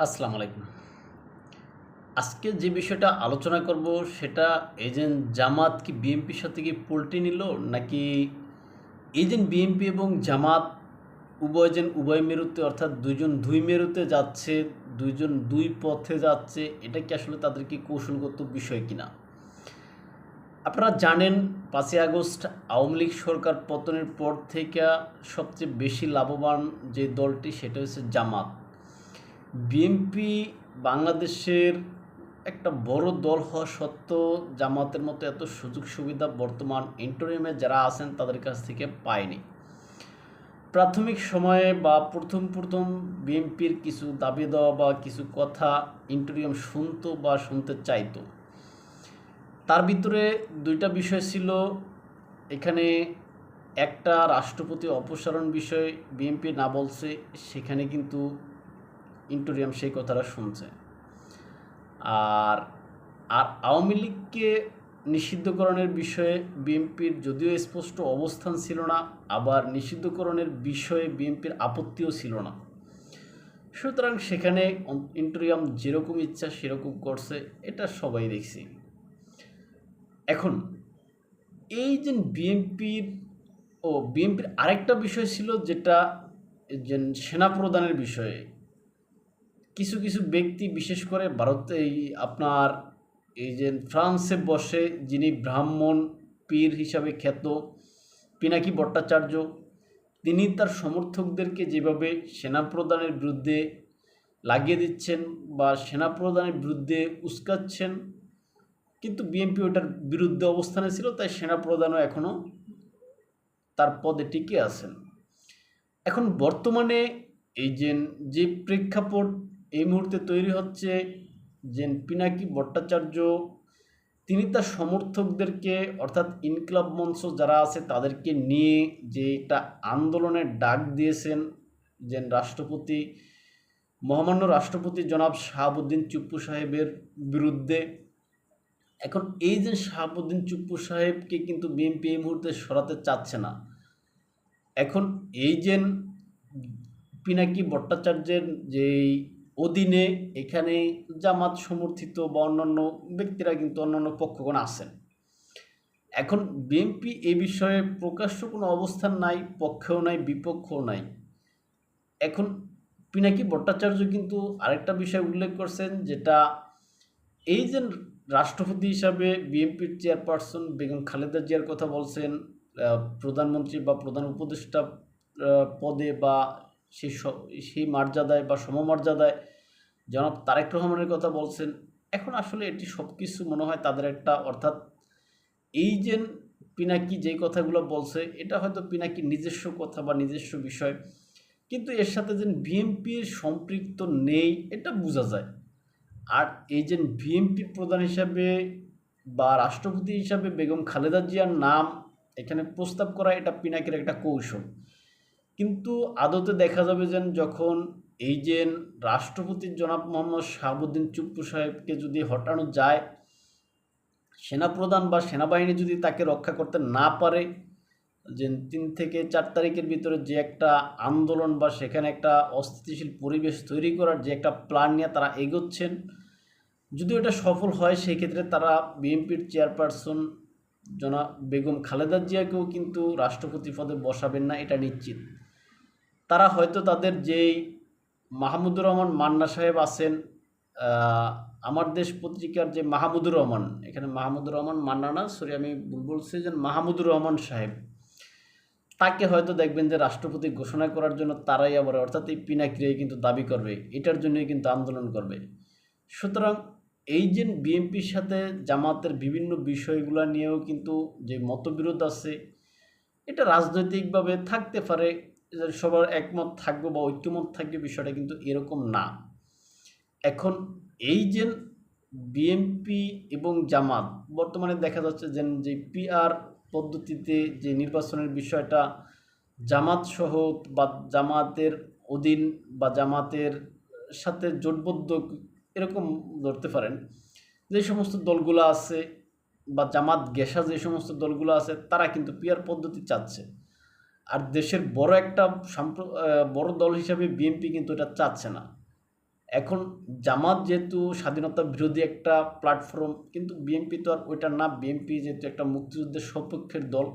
আসসালামু আলাইকুম। আজকে যে বিষয়টা আলোচনা করব সেটা এজেন্ট জামাত কি বিএনপির সাথে কি পল্টি নিল, নাকি এজেন্ট বিএনপি এবং জামাত উভয় মেরুতে, অর্থাৎ দুইজন দুই মেরুতে যাচ্ছে, দুইজন দুই পথে যাচ্ছে। এটা কি আসলে তাদের কি কৌশলগত বিষয় কিনা? আপনারা জানেন ৫ই আগস্ট আওয়ামী লীগ সরকার পতনের পর থেকে সবচেয়ে বেশি লাভবান যে দলটি সেটা হচ্ছে জামাত। বিএনপি বাংলাদেশের একটা বড় দল হওয়া সত্ত্বেও জামাতের মতো এত সুযোগ সুবিধা বর্তমান ইন্টারিমে যারা আছেন তাদের কাছ থেকে পায়নি। প্রাথমিক সময়ে বা প্রথম বিএনপির কিছু দাবি দেওয়া বা কিছু কথা ইন্টারিম শুনতো বা শুনতে চাইতো। তার ভিতরে দুইটা বিষয় ছিল। এখানে একটা রাষ্ট্রপতি অপসারণ বিষয় বিএনপি না বলছে, সেখানে কিন্তু ইন্টারিম সেই কথাটা শুনছে। আর আর আওয়ামী লীগকে নিষিদ্ধকরণের বিষয়ে বিএনপির যদিও স্পষ্ট অবস্থান ছিল না, আবার নিষিদ্ধকরণের বিষয়ে বিএনপির আপত্তিও ছিল না। সুতরাং সেখানে ইন্টারিম যেরকম ইচ্ছা সেরকম করছে, এটা সবাই দেখছি। এখন এই যে বিএনপির আরেকটা বিষয় ছিল, যেটা যে সেনা প্রদানের বিষয়ে কিছু কিছু ব্যক্তি, বিশেষ করে ভারতে আপনার এই যে ফ্রান্সে বসে যিনি ব্রাহ্মণ পীর হিসাবে খ্যাত পিনাকি ভট্টাচার্য, তিনি তার সমর্থকদেরকে যেভাবে সেনা প্রদানের বিরুদ্ধে লাগিয়ে দিচ্ছেন বা সেনা প্রদানের বিরুদ্ধে উস্কাচ্ছেন, কিন্তু বিএনপি ওটার বিরুদ্ধে অবস্থানে ছিল, তাই সেনা প্রদানও এখনও তার পদে টিকে আছেন। এখন বর্তমানে এই যে প্রেক্ষাপট এই মুহূর্তে তৈরি হচ্ছে, যে পিনাকি ভট্টাচার্য তিনি তার সমর্থকদেরকে, অর্থাৎ ইনকিলাব মঞ্চ যারা আছে তাদেরকে নিয়ে যে একটা আন্দোলনের ডাক দিয়েছেন, যে মহামান্য রাষ্ট্রপতি জনাব শাহাবুদ্দিন চুপ্পু সাহেবের বিরুদ্ধে। এখন এই যে শাহাবুদ্দিন চুপ্পু সাহেবকে কিন্তু বিএনপি এই মুহূর্তে সরাতে চাচ্ছে না। এখন এই যে পিনাকি ভট্টাচার্যের যেই অধীনে এখানে জামাত সমর্থিত বা অন্যান্য ব্যক্তিরা কিন্তু অন্যান্য পক্ষগণ আছেন। এখন বিএনপি এ বিষয়ে প্রকাশ্য কোনো অবস্থান নাই, পক্ষেও নাই বিপক্ষেও নাই। এখন পিনাকি ভট্টাচার্য কিন্তু আরেকটা বিষয় উল্লেখ করছেন, যেটা এই যে রাষ্ট্রপতি হিসাবে বিএনপির চেয়ারপারসন বেগম খালেদা জিয়ার কথা বলছেন, প্রধানমন্ত্রী বা প্রধান উপদেষ্টা পদে বা সেই মর্যাদায় বা সমমর্যাদায় জনাব তারেক রহমানের কথা বলছেন। এখন আসলে এটি সব কিছু মনে হয় তাদের একটা, অর্থাৎ এই যে পিনাকি যেই কথাগুলো বলছে এটা হয়তো পিনাকির নিজস্ব কথা বা নিজস্ব বিষয়, কিন্তু এর সাথে যে বিএনপির সম্পৃক্ত নেই এটা বোঝা যায়। আর এই যে বিএনপির প্রধান হিসাবে বা রাষ্ট্রপতি হিসাবে বেগম খালেদা জিয়ার নাম এখানে প্রস্তাব করা, এটা পিনাকির একটা কৌশল। কিন্তু আদতে দেখা যাবে যে যখন এই যে রাষ্ট্রপতি জনাব মোহাম্মদ শাহাবুদ্দিন চুপ্পু সাহেবকে যদি হটানো যায়, সেনাপ্রধান বা সেনাবাহিনী যদি তাকে রক্ষা করতে না পারে, যে ৩ থেকে ৪ তারিখের ভিতরে যে একটা আন্দোলন বা সেখানে একটা অস্থিতিশীল পরিবেশ তৈরি করার যে একটা প্ল্যান নিয়ে তারা এগোচ্ছেন, যদি এটা সফল হয় সেই ক্ষেত্রে তারা বিএনপির চেয়ারপারসন জনাব বেগম খালেদা জিয়াকেও কিন্তু রাষ্ট্রপতি পদে বসাবেন না, এটা নিশ্চিত। তারা হয়তো তাদের যেই মাহমুদুর রহমান মান্না সাহেব আছেন, আমার দেশ পত্রিকার যে মাহমুদুর রহমান, এখানে মাহমুদুর রহমান মান্না না, সরি আমি ভুল বলছি, যে মাহমুদুর রহমান সাহেব, তাকে হয়তো দেখবেন যে রাষ্ট্রপতি ঘোষণা করার জন্য তারাই আবার, অর্থাৎ এই পিনাকিরে কিন্তু দাবি করবে, এটার জন্যই কিন্তু আন্দোলন করবে। সুতরাং এই যে বিএনপির সাথে জামাতের বিভিন্ন বিষয়গুলো নিয়েও কিন্তু যে মতবিরোধ আছে, এটা রাজনৈতিকভাবে থাকতে পারে, সবার একমত থাকবে বা ঐক্যমত থাকবে, বিষয়টা কিন্তু এরকম না। এখন এই যে বিএনপি এবং জামাত বর্তমানে দেখা যাচ্ছে যে পিআর পদ্ধতিতে যে নির্বাচনের বিষয়টা জামাত সহ বা জামাতের অধীন বা জামাতের সাথে জোটবদ্ধ, এরকম ধরতে পারেন, যে সমস্ত দলগুলো আছে বা জামাত গেসা যে সমস্ত দলগুলো আছে তারা কিন্তু পিআর পদ্ধতি চাচ্ছে। আর দেশের বড় একটা বড় দল হিসাবে বিএনপি কিন্তু এটা চাচ্ছে না। এখন জামাত যেহেতু স্বাধীনতা বিরোধী একটা প্ল্যাটফর্ম, কিন্তু বিএনপি তো আর ওইটা না। বিএনপি যেহেতু একটা মুক্তিযুদ্ধের সপক্ষের দল,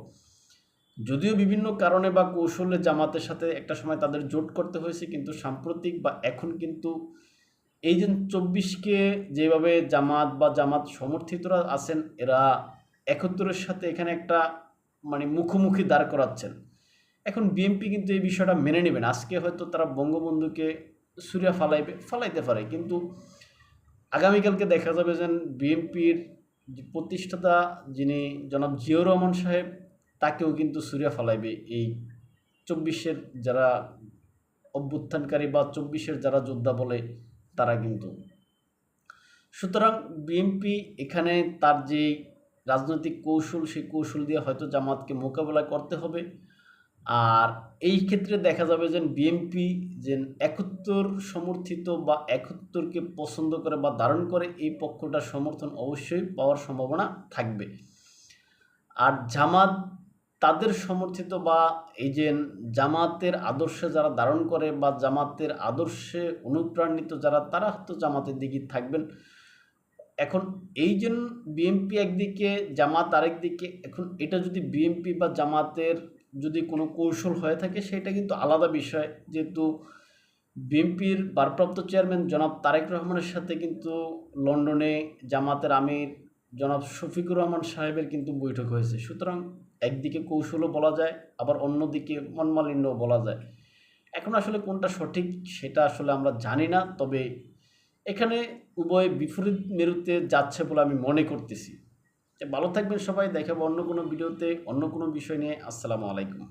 যদিও বিভিন্ন কারণে বা কৌশলে জামাতের সাথে একটা সময় তাদের জোট করতে হয়েছে, কিন্তু সাম্প্রতিক বা এখন কিন্তু এই যে 24কে যেভাবে জামাত বা জামাত সমর্থিতরা আছেন, এরা 71-এর সাথে এখানে একটা মানে মুখোমুখি দাঁড় করাচ্ছেন। এখন বিএনপি কিন্তু এই বিষয়টা মেনে নেবেন। আজকে হয়তো তারা বঙ্গবন্ধুকে ছুঁড়ে ফালাইতে পারে, কিন্তু আগামীকালকে দেখা যাবে যে বিএনপির প্রতিষ্ঠাতা যিনি জনাব জিয়াউর রহমান সাহেব, তাকেও কিন্তু ছুঁড়ে ফালাইবে এই 24-এর যারা অভ্যুত্থানকারী বা 24-এর যারা যোদ্ধা বলে তারা কিন্তু। সুতরাং বিএনপি এখানে তার যে রাজনৈতিক কৌশল, সেই কৌশল দিয়ে হয়তো জামাতকে মোকাবেলা করতে হবে। আর এই ক্ষেত্রে দেখা যাবে যে বিএনপি যে 71 সমর্থিত বা 71-কে পছন্দ করে বা ধারণ করে, এই পক্ষটার সমর্থন অবশ্যই পাওয়ার সম্ভাবনা থাকবে। আর জামাত তাদের সমর্থিত বা এই যে জামাতের আদর্শে যারা ধারণ করে বা জামাতের আদর্শে অনুপ্রাণিত যারা, তারা হয়তো জামাতের দিকে থাকবেন। এখন এই যে বিএনপি একদিকে, জামাত আরেকদিকে, এখন এটা যদি বিএনপি বা জামাতের যদি কোনো কৌশল হয়ে থাকে, সেটা কিন্তু আলাদা বিষয়। যেহেতু বিএনপির ভারপ্রাপ্ত চেয়ারম্যান জনাব তারেক রহমানের সাথে কিন্তু লন্ডনে জামাতের আমির জনাব শফিকুর রহমান সাহেবের কিন্তু বৈঠক হয়েছে। সুতরাং একদিকে কৌশলও বলা যায়, আবার অন্যদিকে মনমালিন্যও বলা যায়। এখন আসলে কোনটা সঠিক সেটা আসলে আমরা জানি না, তবে এখানে উভয় বিপরীত মেরুতে যাচ্ছে বলে আমি মনে করতেছি। ভালো থাকবেন সবাই, দেখাবো অন্য কোনো ভিডিওতে অন্য কোনো বিষয় নিয়ে। আসসালামু আলাইকুম।